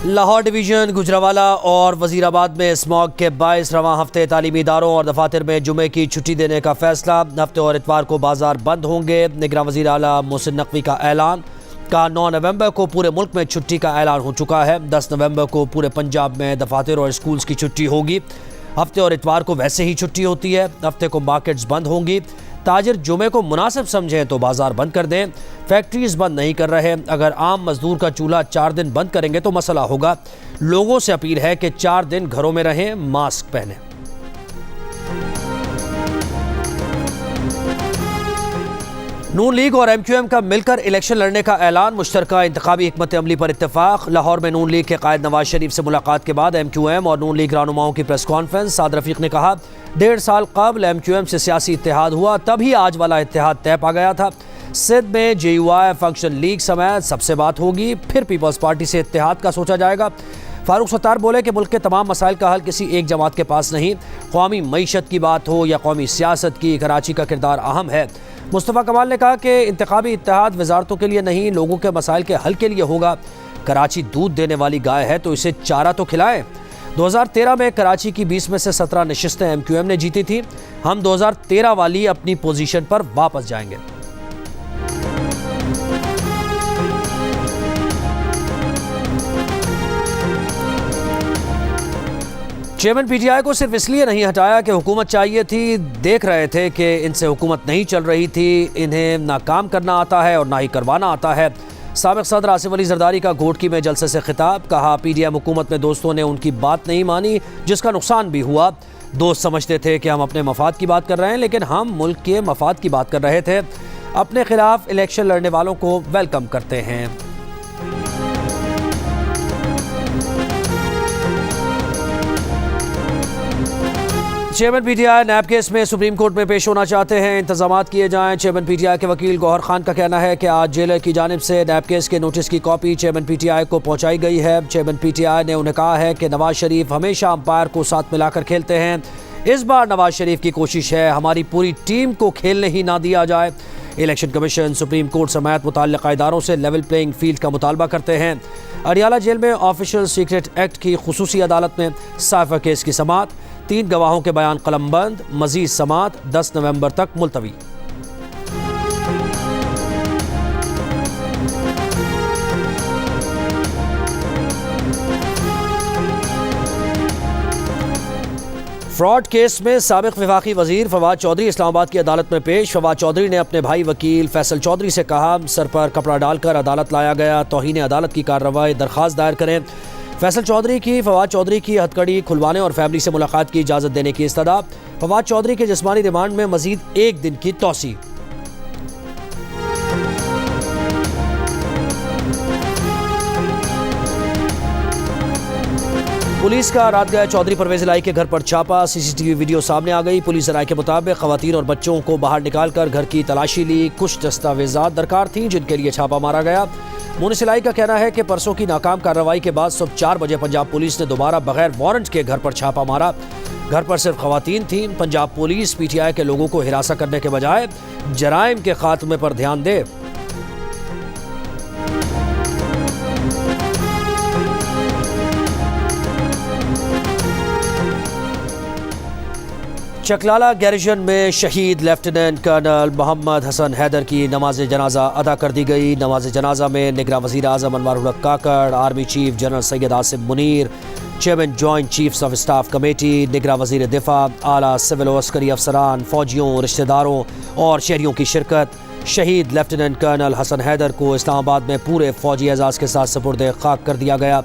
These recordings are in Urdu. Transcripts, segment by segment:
لاہور ڈویژن گجرانوالہ اور وزیر آباد میں اسموگ کے باعث رواں ہفتے تعلیمی اداروں اور دفاتر میں جمعے کی چھٹی دینے کا فیصلہ۔ ہفتے اور اتوار کو بازار بند ہوں گے۔ نگراں وزیر اعلیٰ محسن نقوی کا اعلان۔ 9 نومبر کو پورے ملک میں چھٹی کا اعلان ہو چکا ہے۔ 10 نومبر کو پورے پنجاب میں دفاتر اور اسکولز کی چھٹی ہوگی۔ ہفتے اور اتوار کو ویسے ہی چھٹی ہوتی ہے۔ ہفتے کو مارکیٹس بند ہوں گی۔ تاجر جمعے کو مناسب سمجھیں تو بازار بند کر دیں۔ فیکٹریز بند نہیں کر رہے۔ اگر عام مزدور کا چولہا 4 دن بند کریں گے تو مسئلہ ہوگا۔ لوگوں سے اپیل ہے کہ 4 دن گھروں میں رہیں، ماسک پہنیں۔ نون لیگ اور ایم کیو ایم کا مل کر الیکشن لڑنے کا اعلان۔ مشترکہ انتخابی حکمت عملی پر اتفاق۔ لاہور میں نون لیگ کے قائد نواز شریف سے ملاقات کے بعد ایم کیو ایم اور نون لیگ رہنماؤں کی پریس کانفرنس۔ سعد رفیق نے کہا 1.5 سال قبل ایم کیو ایم سے سیاسی اتحاد ہوا، تبھی آج والا اتحاد طے پا گیا تھا۔ سندھ میں جے یو آئی فنکشن لیگ سمیت سب سے بات ہوگی، پھر پیپلز پارٹی سے اتحاد کا سوچا جائے گا۔ فاروق ستار بولے کہ ملک کے تمام مسائل کا حل کسی ایک جماعت کے پاس نہیں، قومی معیشت کی بات ہو یا قومی سیاست کی، کراچی کا کردار اہم ہے۔ مصطفیٰ کمال نے کہا کہ انتخابی اتحاد وزارتوں کے لیے نہیں، لوگوں کے مسائل کے حل کے لیے ہوگا۔ کراچی دودھ دینے والی گائے ہے تو اسے چارہ تو کھلائیں۔ 2013 میں کراچی کی 20 میں سے 17 نشستیں ایم کیو ایم نے جیتی تھی۔ ہم 2013 والی اپنی پوزیشن پر واپس جائیں گے۔ چیئرمین پی ٹی آئی کو صرف اس لیے نہیں ہٹایا کہ حکومت چاہیے تھی، دیکھ رہے تھے کہ ان سے حکومت نہیں چل رہی تھی، انہیں نہ کام کرنا آتا ہے اور نہ ہی کروانا آتا ہے۔ سابق صدر آصف علی زرداری کا گھوٹکی میں جلسے سے خطاب، کہا پی ڈی ایم حکومت میں دوستوں نے ان کی بات نہیں مانی، جس کا نقصان بھی ہوا۔ دوست سمجھتے تھے کہ ہم اپنے مفاد کی بات کر رہے ہیں، لیکن ہم ملک کے مفاد کی بات کر رہے تھے۔ اپنے خلاف الیکشن لڑنے والوں کو ویلکم کرتے ہیں۔ Chairman P T I NAB case میں سپریم کورٹ میں پیش ہونا چاہتے ہیں، انتظامات کیے جائیں۔ چیئرمین پی ٹی آئی کے وکیل گوہر خان کا کہنا ہے کہ آج جیلر کی جانب سے نیب کیس کے نوٹس کی copy chairman P T I کو پہنچائی گئی ہے۔ چیئرمین پی ٹی آئی نے انہیں کہا ہے کہ نواز شریف ہمیشہ امپائر کو ساتھ ملا کر کھیلتے ہیں، اس بار نواز شریف کی کوشش ہے ہماری پوری ٹیم کو کھیلنے ہی نہ دیا جائے۔ الیکشن کمیشن سپریم کورٹ سمیت متعلقہ اداروں سے لیول پلینگ فیلڈ کا مطالبہ کرتے ہیں۔ اڈیالہ جیل میں آفیشل سیکرٹ ایکٹ کی خصوصی عدالت میں سائفر کیس کی سماعت، 3 گواہوں کے بیان قلم بند، مزید سماعت 10 نومبر تک ملتوی۔ فراڈ کیس میں سابق وفاقی وزیر فواد چودھری اسلام آباد کی عدالت میں پیش۔ فواد چودھری نے اپنے بھائی وکیل فیصل چودھری سے کہا سر پر کپڑا ڈال کر عدالت لایا گیا، توہین عدالت کی کارروائی درخواست دائر کریں۔ فیصل چودھری کی فواد چودھری کی ہتھکڑی کھلوانے اور فیملی سے ملاقات کی اجازت دینے کی استدعا۔ فواد چودھری کے جسمانی ریمانڈ میں مزید 1 دن کی توسیع۔ پولیس کا رات گئے چودھری پرویز الہی کے گھر پر چھاپا، سی سی ٹی وی ویڈیو سامنے آ گئی۔ پولیس رائے کے مطابق خواتین اور بچوں کو باہر نکال کر گھر کی تلاشی لی، کچھ دستاویزات درکار تھیں جن کے لیے چھاپا مارا گیا۔ مونس الہی کا کہنا ہے کہ پرسوں کی ناکام کارروائی کے بعد صبح 4 بجے پنجاب پولیس نے دوبارہ بغیر وارنٹ کے گھر پر چھاپا مارا۔ گھر پر صرف خواتین تھیں۔ Punjab police P T I کے لوگوں کو ہراساں کرنے کے بجائے جرائم کے خاتمے پر دھیان دے۔ چکلالہ گیریژن میں شہید لیفٹیننٹ کرنل محمد حسن حیدر کی نماز جنازہ ادا کر دی گئی۔ نماز جنازہ میں نگراں وزیر اعظم انوار الحق Kakar, army chief general Syed Asim Munir, chairman joint chiefs of staff committee, نگراں وزیر دفاع، اعلیٰ سول و عسکری افسران، فوجیوں، رشتہ داروں اور شہریوں کی شرکت۔ شہید لیفٹیننٹ کرنل حسن حیدر کو اسلام آباد میں پورے فوجی اعزاز کے ساتھ سپرد خاک کر دیا گیا۔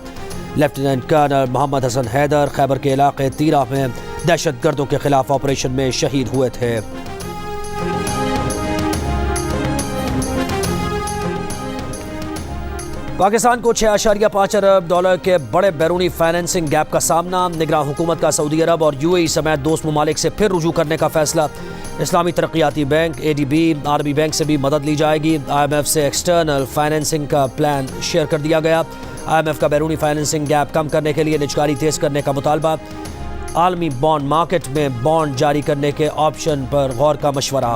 لیفٹیننٹ کرنل محمد حسن حیدر خیبر کے علاقے تیرہ میں دہشت گردوں کے خلاف آپریشن میں شہید ہوئے تھے۔ پاکستان کو $6.5 ارب کے بڑے بیرونی فائنینسنگ گیپ کا سامنا۔ نگراں حکومت کا سعودی عرب اور یو اے ای سمیت دوست ممالک سے پھر رجوع کرنے کا فیصلہ۔ اسلامی ترقیاتی بینک اے ڈی بی، عربی بینک سے بھی مدد لی جائے گی۔ آئی ایم ایف سے ایکسٹرنل فائنینسنگ کا پلان شیئر کر دیا گیا۔ آئی ایم ایف کا بیرونی فائنینسنگ گیپ کم کرنے کے لیے نجکاری تیز کرنے کا مطالبہ۔ عالمی بانڈ مارکیٹ میں بانڈ جاری کرنے کے آپشن پر غور کا مشورہ۔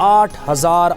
8,000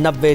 90